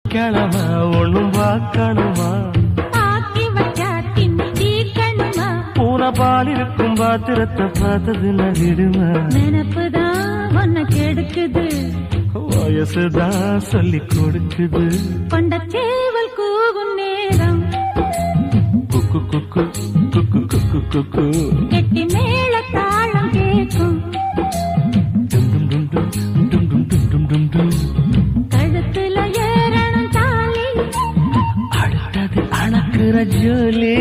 கிழமா ஒண்ணும் பார்க்கணுமா ஆக்கி வச்சா தின்னு தீக்கணுமா பூனை பால் இருக்கும் பாத்திரத்தை பார்த்தது நகிடுமா நினப்புதான் ஒன்ன கெடுக்குது வயசுதான் சொல்லி கொடுக்குது கொண்ட சேவல் கூவும் நேரம் குக்கு குக்கு குக்கு குக்கு குக்கு கெட்டி மேல தாளம் கேட்கும் கழுத்துல ஏறணும் தாலி அடுத்தது அணக்குற ஜோலி